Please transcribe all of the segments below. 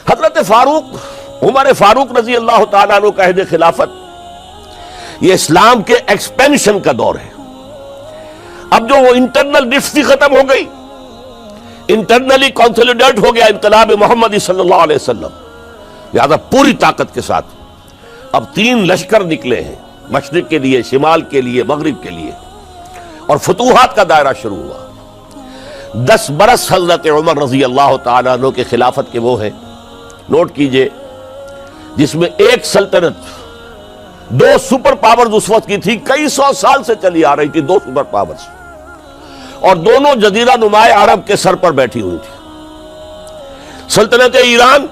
حضرت فاروق عمر فاروق رضی اللہ تعالیٰ عنہ کا عہد خلافت یہ اسلام کے ایکسپینشن کا دور ہے. اب جو وہ انٹرنل ڈفتی ختم ہو گئی، انٹرنلی کنسولیڈیٹ ہو گیا انقلاب محمدی صلی اللہ علیہ وسلم، لہذا پوری طاقت کے ساتھ اب 3 لشکر نکلے ہیں، مشرق کے لیے، شمال کے لیے، مغرب کے لیے، اور فتوحات کا دائرہ شروع ہوا. 10 برس حضرت عمر رضی اللہ تعالیٰ عنہ کے خلافت کے وہ ہیں، نوٹ کیجئے، جس میں ایک سلطنت 2 سپر پاورز اس وقت کی تھی، کئی 100 سال سے چلی آ رہی تھی 2 سپر پاورز، اور دونوں جزیرہ نماء عرب کے سر پر بیٹھی ہوئی تھی. سلطنت ایران،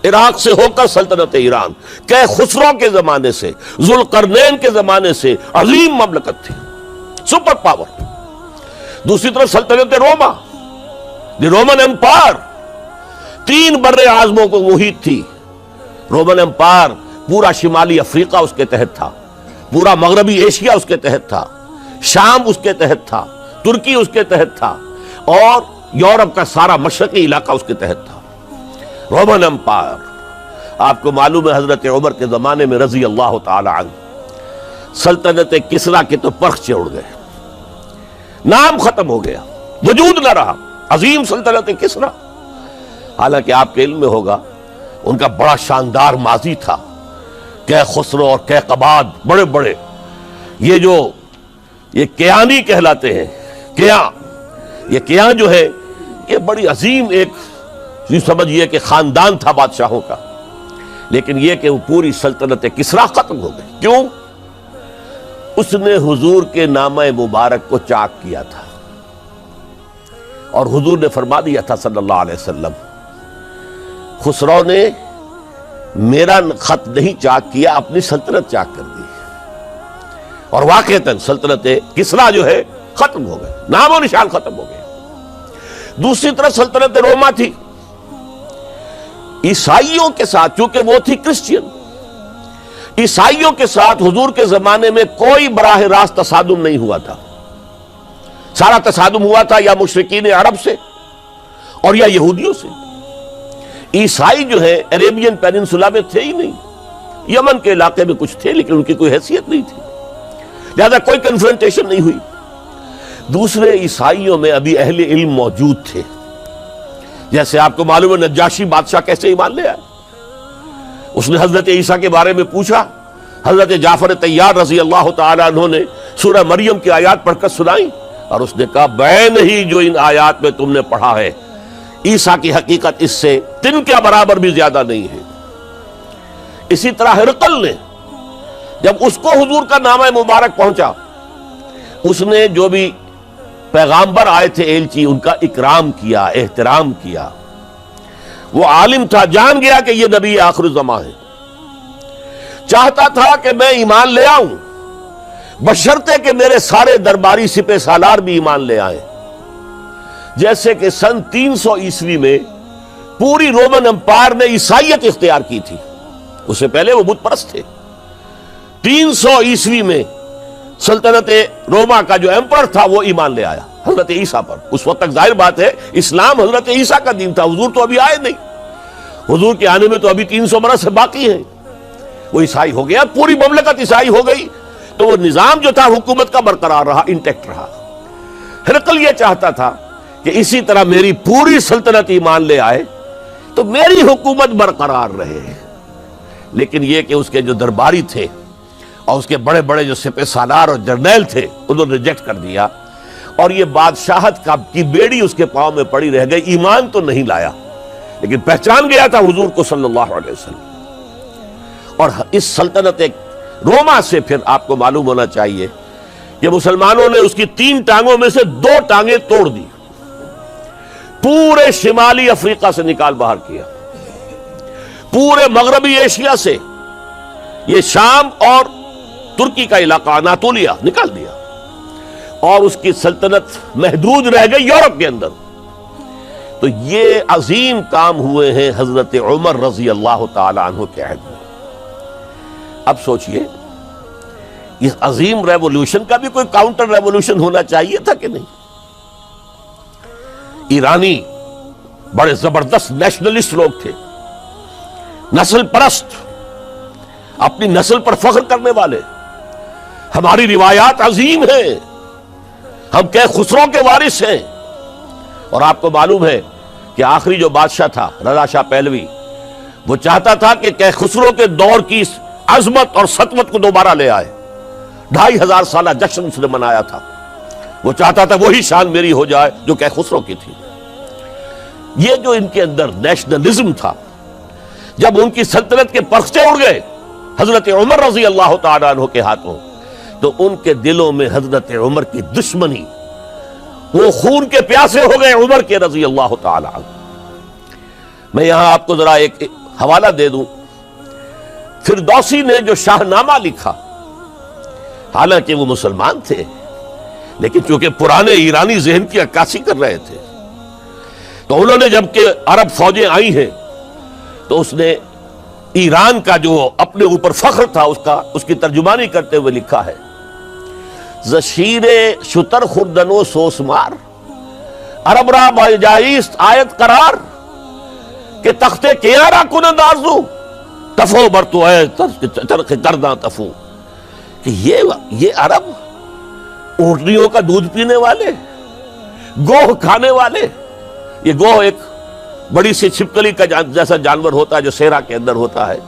عراق سے ہو کر سلطنت ایران، کہ خسرو کے زمانے سے، ذوالقرنین کے زمانے سے عظیم مملکت تھی، سپر پاور. دوسری طرف سلطنت روما، دی رومن امپائر، 3 بر اعظموں کو محیط تھی. رومن امپائر پورا شمالی افریقہ اس کے تحت تھا، پورا مغربی ایشیا اس کے تحت تھا، شام اس کے تحت تھا، ترکی اس کے تحت تھا، اور یورپ کا سارا مشرقی علاقہ اس کے تحت تھا. Roman empire. آپ کو معلوم ہے حضرت عمر کے زمانے میں رضی اللہ تعالی عنہ سلطنت کسریٰ کے تو پرخچے اڑ گئے، نام ختم ہو گیا، وجود نہ رہا عظیم سلطنت کسریٰ. حالانکہ آپ کے علم میں ہوگا ان کا بڑا شاندار ماضی تھا، کہ خسرو اور کہ قباد، بڑے بڑے یہ کیانی کہلاتے ہیں. یہ کیان جو ہے یہ بڑی عظیم ایک سمجھئے کہ خاندان تھا بادشاہوں کا. لیکن یہ کہ وہ پوری سلطنت کسریٰ ختم ہو گئی. کیوں؟ اس نے حضور کے نامہ مبارک کو چاک کیا تھا، اور حضور نے فرما دیا تھا صلی اللہ علیہ وسلم، خسرو نے میرا خط نہیں چاک کیا، اپنی سلطنت چاک کر دی. اور واقعتاً سلطنت کسریٰ جو ہے ختم ہو گئے، نام و نشان ختم ہو گئے. دوسری طرف سلطنت روما تھی، عیسائیوں کے ساتھ، چونکہ وہ تھی کرسچین، عیسائیوں کے ساتھ حضور کے زمانے میں کوئی براہ راست تصادم نہیں ہوا تھا. سارا تصادم ہوا تھا یا مشرکین عرب سے اور یا یہودیوں سے. عیسائی جو ہے عربین پیننسولا میں تھے ہی نہیں، یمن کے علاقے میں کچھ تھے لیکن ان کی کوئی حیثیت نہیں تھی، لہذا کوئی کنفرنٹیشن نہیں ہوئی. دوسرے عیسائیوں میں ابھی اہل علم موجود تھے، جیسے آپ کو معلوم ہے نجاشی بادشاہ کیسے ایمان لے آئے. اس نے حضرت عیسیٰ کے بارے میں پوچھا، حضرت جعفر طیار رضی اللہ تعالیٰ عنہ نے سورہ مریم کی آیات پڑھ کر سنائی، اور اس نے کہا بے نہیں جو ان آیات میں تم نے پڑھا ہے، عیسیٰ کی حقیقت اس سے تن کے برابر بھی زیادہ نہیں ہے. اسی طرح ہرقل نے جب اس کو حضور کا نامہ مبارک پہنچا، اس نے جو بھی پیغامبر آئے تھے ایلچی، ان کا اکرام کیا، احترام کیا. وہ عالم تھا، جان گیا کہ یہ نبی آخر الزماں ہے، چاہتا تھا کہ میں ایمان لے آؤں بشرطے کہ میرے سارے درباری سپہ سالار بھی ایمان لے آئیں. جیسے کہ سن 300 عیسوی میں پوری رومن امپائر نے عیسائیت اختیار کی تھی، اس سے پہلے وہ بت پرست تھے. 300 عیسوی میں سلطنت روما کا جو ایمپرر تھا وہ ایمان لے آیا حضرت عیسیٰ پر. اس وقت تک ظاہر بات ہے اسلام حضرت عیسیٰ کا دین تھا، حضور تو ابھی آئے نہیں، حضور کے آنے میں تو ابھی 300 برس سے باقی ہے. وہ عیسائی ہو گیا، پوری مملکت عیسائی ہو گئی، تو وہ نظام جو تھا حکومت کا برقرار رہا، انٹیکٹ رہا. ہرقل یہ چاہتا تھا کہ اسی طرح میری پوری سلطنت ایمان لے آئے تو میری حکومت برقرار رہے. لیکن یہ کہ اس کے جو درباری تھے اور اس کے بڑے بڑے جو سپہ سالار اور جرنیل تھے انہوں نے ریجیکٹ کر دیا، اور یہ بادشاہت کی بیڑی اس کے پاؤں میں پڑی رہ گئی. ایمان تو نہیں لایا لیکن پہچان گیا تھا حضور کو صلی اللہ علیہ وسلم. اور اس سلطنت روما سے پھر آپ کو معلوم ہونا چاہیے کہ مسلمانوں نے اس کی 3 ٹانگوں میں سے 2 ٹانگیں توڑ دی، پورے شمالی افریقہ سے نکال باہر کیا، پورے مغربی ایشیا سے، یہ شام اور ترکی کا علاقہ اناطولیہ نکال دیا، اور اس کی سلطنت محدود رہ گئی یورپ کے اندر. تو یہ عظیم کام ہوئے ہیں حضرت عمر رضی اللہ تعالی عنہ کے عہد میں. اب سوچئے اس عظیم ریولوشن کا بھی کوئی کاؤنٹر ریولوشن ہونا چاہیے تھا کہ نہیں. ایرانی بڑے زبردست نیشنلسٹ لوگ تھے، نسل پرست، اپنی نسل پر فخر کرنے والے. ہماری روایات عظیم ہیں، ہم کہ خسرو کے وارث ہیں. اور آپ کو معلوم ہے کہ آخری جو بادشاہ تھا رضا شاہ پہلوی، وہ چاہتا تھا کہ کہ خسرو کے دور کی اس عظمت اور سطوت کو دوبارہ لے آئے. 2500 سالہ جشن اس نے منایا تھا. وہ چاہتا تھا وہی شان میری ہو جائے جو کہ خسرو کی تھی. یہ جو ان کے اندر نیشنلزم تھا، جب ان کی سلطنت کے پرچے اڑ گئے حضرت عمر رضی اللہ تعالیٰ عنہ کے ہاتھوں، تو ان کے دلوں میں حضرت عمر کی دشمنی، وہ خون کے پیاسے ہو گئے عمر کے رضی اللہ تعالیٰ عنہ. میں یہاں آپ کو ذرا ایک حوالہ دے دوں. فردوسی نے جو شاہ نامہ لکھا، حالانکہ وہ مسلمان تھے لیکن چونکہ پرانے ایرانی ذہن کی عکاسی کر رہے تھے، تو انہوں نے جب کہ عرب فوجیں آئی ہیں تو اس نے ایران کا جو اپنے اوپر فخر تھا اس کی ترجمانی کرتے ہوئے لکھا ہے: زشیر شتر خوردن و سوسمار عرب را بجائیست آیت قرار کہ تخت کیارا کنند آرزو تفو برتو اے چرخ کرداں تفو. کہ یہ عرب اونٹنیوں کا دودھ پینے والے، گوہ کھانے والے. یہ گوہ ایک بڑی سی چھپکلی کا جیسا جانور ہوتا ہے جو صحرا کے اندر ہوتا ہے،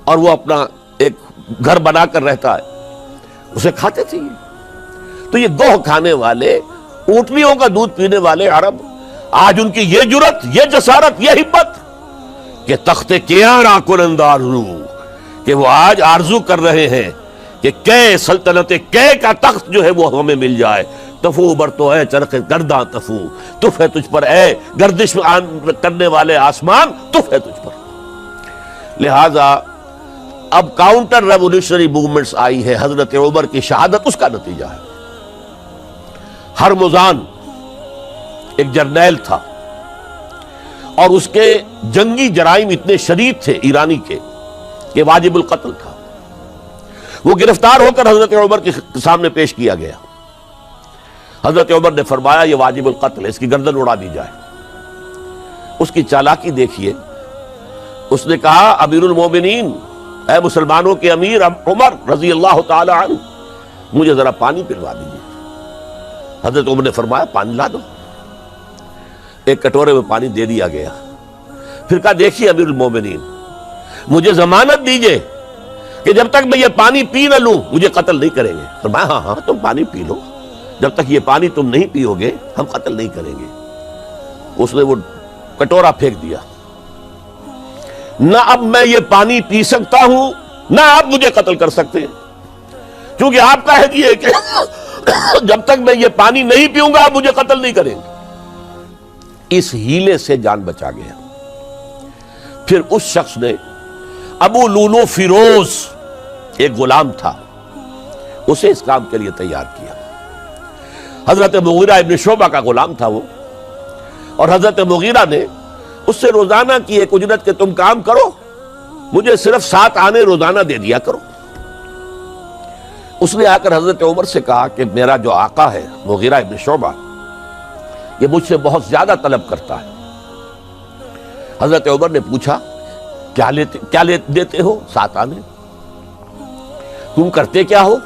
اور وہ اپنا ایک گھر بنا کر رہتا ہے، اسے کھاتے تھے. تو یہ گوہ کھانے والے، اونٹنیوں کا دودھ پینے والے عرب، آج ان کی یہ جرت، یہ جسارت، یہ ہمت کہ تخت کیاں کنند آرزو، کہ وہ آج آرزو کر رہے ہیں کہ کہ سلطنت کہ کا تخت جو ہے وہ ہمیں مل جائے. تفو برتو اے چرخ گرداں تفو، تف ہے تجھ پر اے گردش کرنے والے آسمان، تف ہے تجھ پر. لہذا اب کاؤنٹر ریولیوشنری موومنٹس آئی ہے. حضرت عمر کی شہادت اس کا نتیجہ ہے. ہرمزان ایک جرنیل تھا اور اس کے جنگی جرائم اتنے شدید تھے ایرانی کے کہ واجب القتل تھا. وہ گرفتار ہو کر حضرت عمر کے سامنے پیش کیا گیا. حضرت عمر نے فرمایا یہ واجب القتل ہے، اس کی گردن اڑا دی جائے. اس کی چالاکی دیکھیے. اس نے کہا امیر المومنین، اے مسلمانوں کے امیر عمر رضی اللہ تعالی عنہ، مجھے ذرا پانی پلوا دیجیے. حضرت عمر نے فرمایا پانی لا دو. ایک کٹورے میں پانی دے دیا گیا. پھر کہا دیکھیے امیر المومنین، مجھے ضمانت دیجیے کہ جب تک میں یہ پانی پی نہ لوں مجھے قتل نہیں کریں گے. فرمایا ہاں ہاں تم پانی پی لو، جب تک یہ پانی تم نہیں پیو گے ہم قتل نہیں کریں گے. اس نے وہ کٹورا پھینک دیا. نہ اب میں یہ پانی پی سکتا ہوں نہ آپ مجھے قتل کر سکتے ہیں، کیونکہ آپ کا ہے یہ کہ جب تک میں یہ پانی نہیں پیوں گا آپ مجھے قتل نہیں کریں گے. اس ہیلے سے جان بچا گیا. پھر اس شخص نے ابو لولو فیروز، ایک غلام تھا، اسے اس کام کے لیے تیار کیا. حضرت مغیرہ ابن شعبہ کا غلام تھا وہ، اور حضرت مغیرہ نے اس سے روزانہ کی ایک اجرت کہ تم کام کرو، مجھے صرف 7 آنے روزانہ دے دیا کرو. اس نے آ کر حضرت عمر سے کہا کہ میرا جو آقا ہے مغیرہ ابن شعبہ، یہ مجھ سے بہت زیادہ طلب کرتا ہے. حضرت عمر نے پوچھا کیا دیتے ہو؟ 7 آنے. تم کرتے کیا ہو؟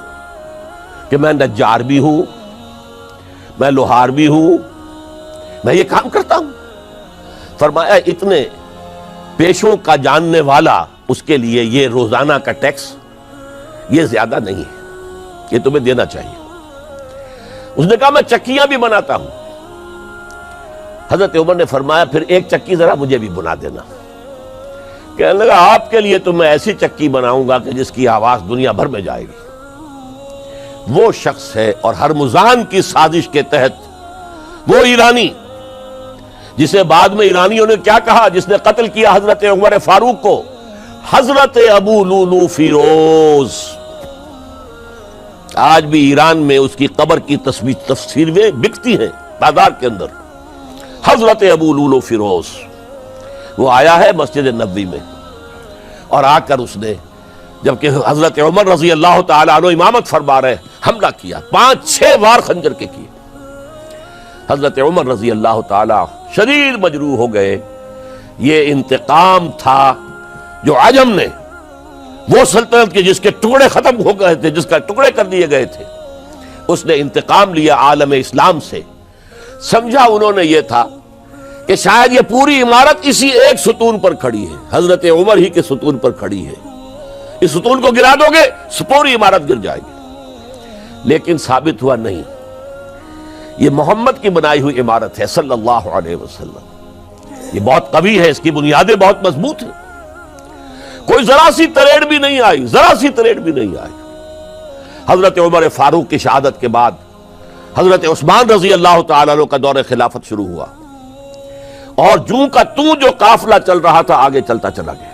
کہ میں نجار بھی ہوں، میں لوہار بھی ہوں، میں یہ کام کرتا ہوں. فرمایا اتنے پیشوں کا جاننے والا اس کے لیے یہ روزانہ کا ٹیکس یہ زیادہ نہیں ہے، یہ تمہیں دینا چاہیے. اس نے کہا میں چکیاں بھی بناتا ہوں. حضرت عمر نے فرمایا پھر ایک چکی ذرا مجھے بھی بنا دینا. کہنے لگا آپ کے لیے تو میں ایسی چکی بناؤں گا کہ جس کی آواز دنیا بھر میں جائے گی. وہ شخص ہے اور ہرمزان کی سازش کے تحت وہ ایرانی جسے بعد میں ایرانیوں نے کیا کہا، جس نے قتل کیا حضرت عمر فاروق کو، حضرت ابو لولو فیروز. آج بھی ایران میں اس کی قبر کی تصویریں بکتی ہیں بازار کے اندر. حضرت ابو لولو فیروز وہ آیا ہے مسجد نبوی میں، اور آ کر اس نے جبکہ حضرت عمر رضی اللہ تعالیٰ عنہ امامت فرما رہے حملہ کیا. 5-6 وار خنجر کے کیے. حضرت عمر رضی اللہ تعالیٰ شدید مجروح ہو گئے. یہ انتقام تھا جو عجم نے وہ سلطنت کے جس کے ٹکڑے ختم ہو گئے تھے، جس کا ٹکڑے کر دیے گئے تھے، اس نے انتقام لیا عالم اسلام سے۔ سمجھا انہوں نے یہ تھا کہ شاید یہ پوری عمارت اسی ایک ستون پر کھڑی ہے، حضرت عمر ہی کے ستون پر کھڑی ہے، اس ستون کو گرا دو گے پوری عمارت گر جائے گی۔ لیکن ثابت ہوا نہیں، یہ محمد کی بنائی ہوئی عمارت ہے صلی اللہ علیہ وسلم، یہ بہت قوی ہے، اس کی بنیادیں بہت مضبوط ہیں، کوئی ذرا سی تریڑ بھی نہیں آئی، ذرا سی تریڑ بھی نہیں آئی۔ حضرت عمر فاروق کی شہادت کے بعد حضرت عثمان رضی اللہ تعالیٰ عنہ کا دور خلافت شروع ہوا، اور جوں کا توں جو قافلہ چل رہا تھا آگے چلتا چلا گیا۔